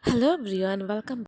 Hello everyone, welcome.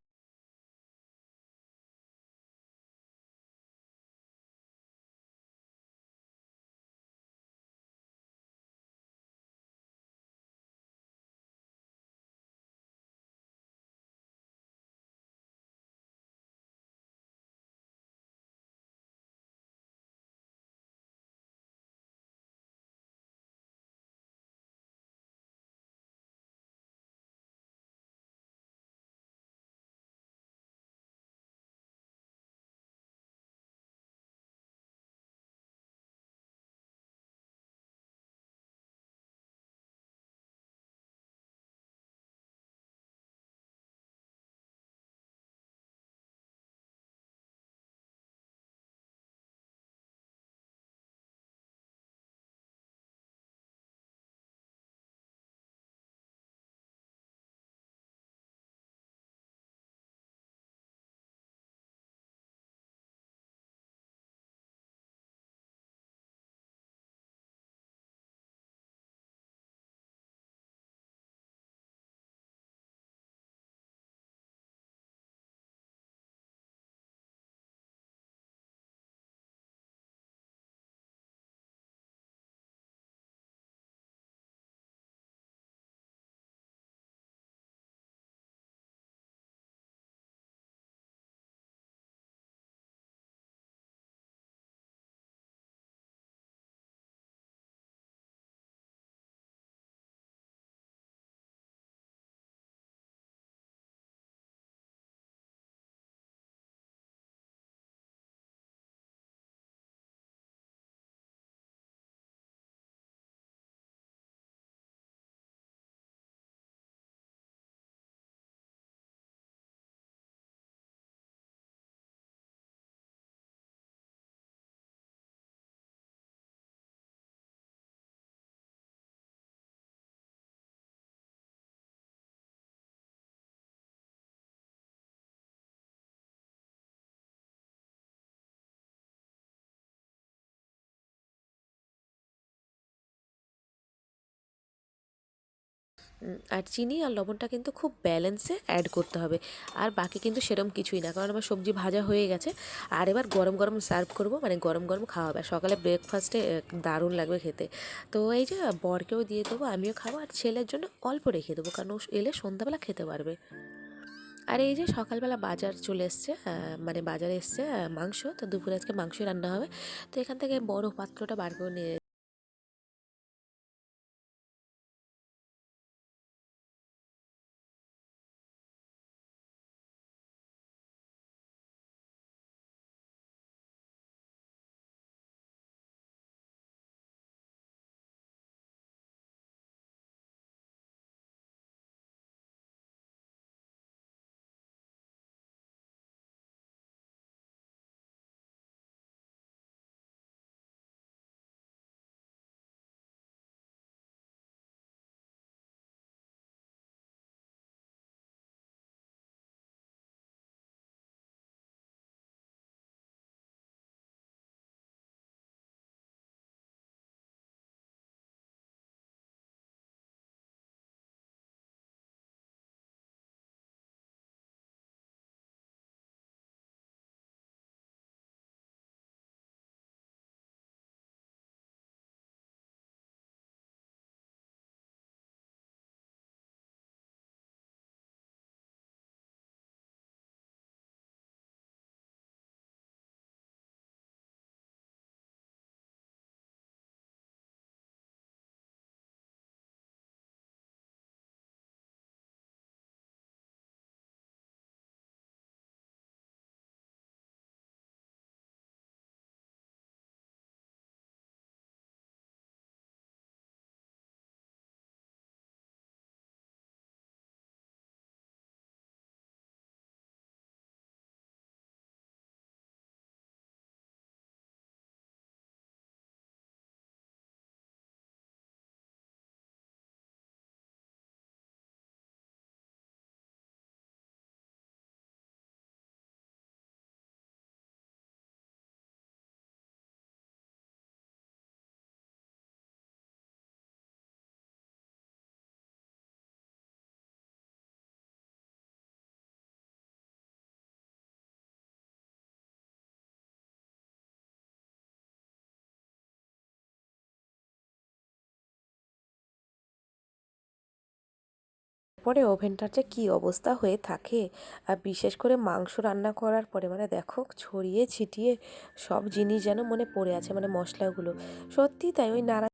আর চিনি আর লবণটা কিন্তু খুব ব্যালেন্সে অ্যাড করতে হবে। আর বাকি কিন্তু সেরকম কিছুই না, কারণ আমার সবজি ভাজা হয়ে গেছে। আর এবার গরম গরম সার্ভ করব, মানে গরম গরম খাওয়া হবে। আর সকালে ব্রেকফাস্টে দারুণ লাগবে খেতে। তো এই যে বরকেও দিয়ে দেবো, আমিও খাবো, আর ছেলের জন্য অল্প রেখে দেবো, কারণ ও এলে সন্ধ্যাবেলা খেতে পারবে। আর এই যে সকালবেলা বাজার চলে এসছে, মানে বাজারে এসছে মাংস, তো দুপুরে আজকে মাংসই রান্না হবে। তো এখান থেকে বড় পাত্রটা বার করে নিয়ে পরে ওভেনটার যে কী অবস্থা হয়ে থাকে, আর বিশেষ করে মাংস রান্না করার পরে মানে দেখো ছড়িয়ে ছিটিয়ে সব জিনিস যেন মনে পড়ে আছে, মানে মশলাগুলো সত্যি তাই ওই নাড়া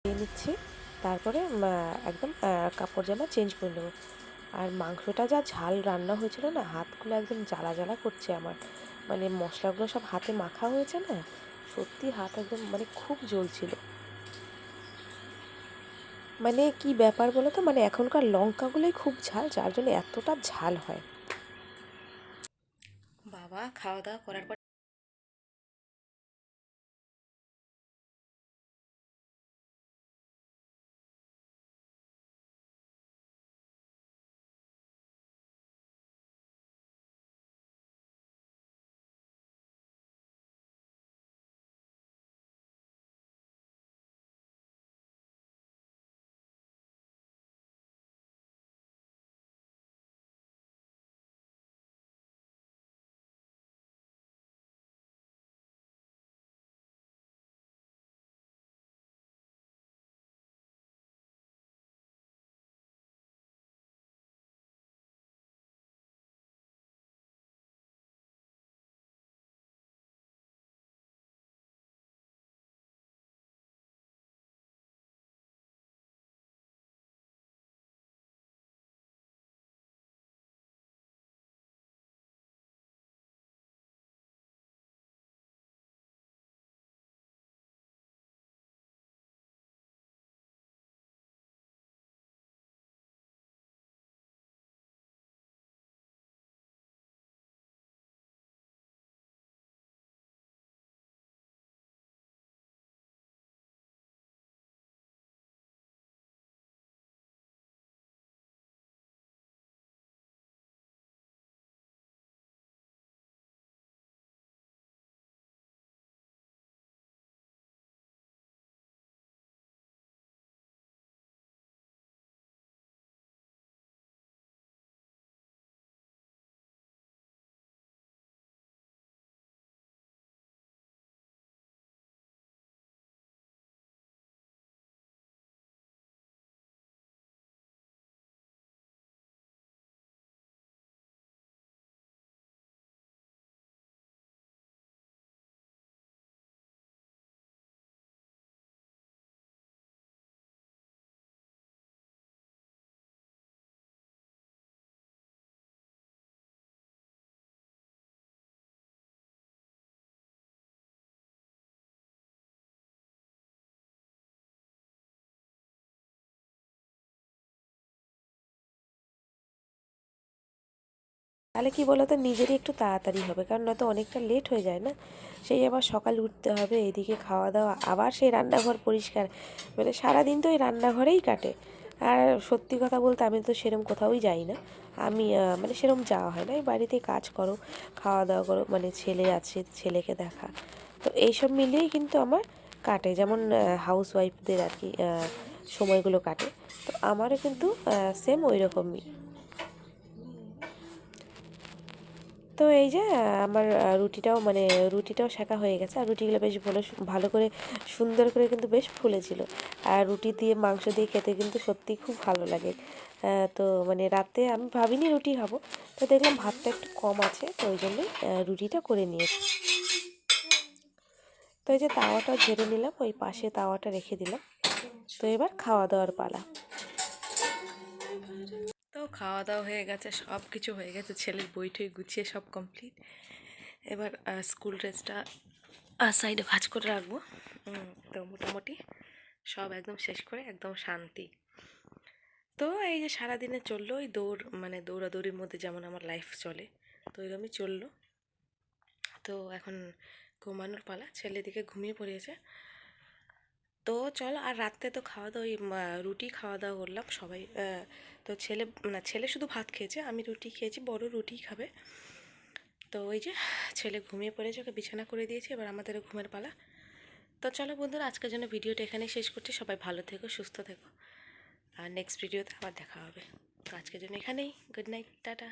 দিয়ে নিচ্ছি। তারপরে একদম কাপড় জামা চেঞ্জ করে নেবো। আর মাংসটা যা ঝাল রান্না হয়েছিল না, হাতগুলো একদম জ্বালা জ্বালা করছে আমার, মানে মশলাগুলো সব হাতে মাখা হয়েছে না, সত্যি হাত একদম মানে খুব জ্বলছিল। মানে কি ব্যাপার বলো তো, মানে এখনকার লঙ্কাগুলোই খুব ঝাল, যার জন্য এতটা ঝাল হয়। বাবা খাওয়া দাওয়া করার পর তাহলে কি বলো তো, নিজেরই একটু তাড়াতাড়ি হবে, কারণ নয়তো অনেকটা লেট হয়ে যায় না। সেই আবার সকালে উঠতে হবে, এদিকে খাওয়া দাওয়া, আবার সেই রান্নাঘর পরিষ্কার, মানে সারাদিন তো ওই রান্নাঘরেই কাটে। আর সত্যি কথা বলতে আমি তো সেরম কোথাওই যাই না। আমি মানে সেরম যাওয়া হয় না, এই বাড়িতেই কাজ করো, খাওয়া দাওয়া করো, মানে ছেলে আছে, ছেলেকে দেখা, তো এইসব মিলিয়েই কিন্তু আমার কাটে, যেমন হাউস ওয়াইফদের আর কি সময়গুলো কাটে। তো আমারও কিন্তু সেম ওই রকমই। তো এই যে আমার রুটিটাও মানে রুটিটাও সেঁকা হয়ে গেছে, আর রুটিগুলো বেশ ভালো ভালো করে সুন্দর করে কিন্তু বেশ ফুলেছিল। আর রুটি দিয়ে মাংস দিয়ে খেতে কিন্তু সত্যিই খুব ভালো লাগে। তো মানে রাতে আমি ভাবিনি রুটি খাবো, তো দেখলাম ভাতটা একটু কম আছে, তো ওই জন্যই রুটিটা করে নিয়েছি। তো এই যে তাওয়াটাও ঝেড়ে নিলাম, ওই পাশে তাওয়াটা রেখে দিলাম। তো এবার খাওয়া দাওয়ার পালা। তো খাওয়া দাওয়া হয়ে গেছে, সব কিছু হয়ে গেছে, ছেলের বই টই গুছিয়ে সব কমপ্লিট। এবার স্কুল ড্রেসটা সাইডে ভাঁজ করে রাখবো। তো মোটামুটি সব একদম শেষ করে একদম শান্তি। তো এই যে সারাদিনে চললো ওই মানে দৌড়াদৌড়ির মধ্যে যেমন আমার লাইফ চলে, তো এরকমই চললো। তো এখন ঘুমানোর পালা, ছেলে দিকে ঘুমিয়ে পড়েছে। তো চলো, আর রাত্রে তো খাওয়া দাওয়া ওই রুটি খাওয়া দাওয়া করলাম সবাই। তো ছেলে শুধু ভাত খেয়েছে, আমি রুটি খেয়েছি, বড় রুটি খাবে। তো ওই যে ছেলে ঘুমিয়ে পড়েছে, ওকে বিছানা করে দিয়েছি, এবার আমাদেরও ঘুমের পালা। তো চলো বন্ধুরা, আজকের জন্য ভিডিওটা এখানেই শেষ করছি। সবাই ভালো থেকো, সুস্থ থেকো, আর নেক্সট ভিডিওতে আবার দেখা হবে। তো আজকের জন্য এখানেই, গুড নাইট, টাটা।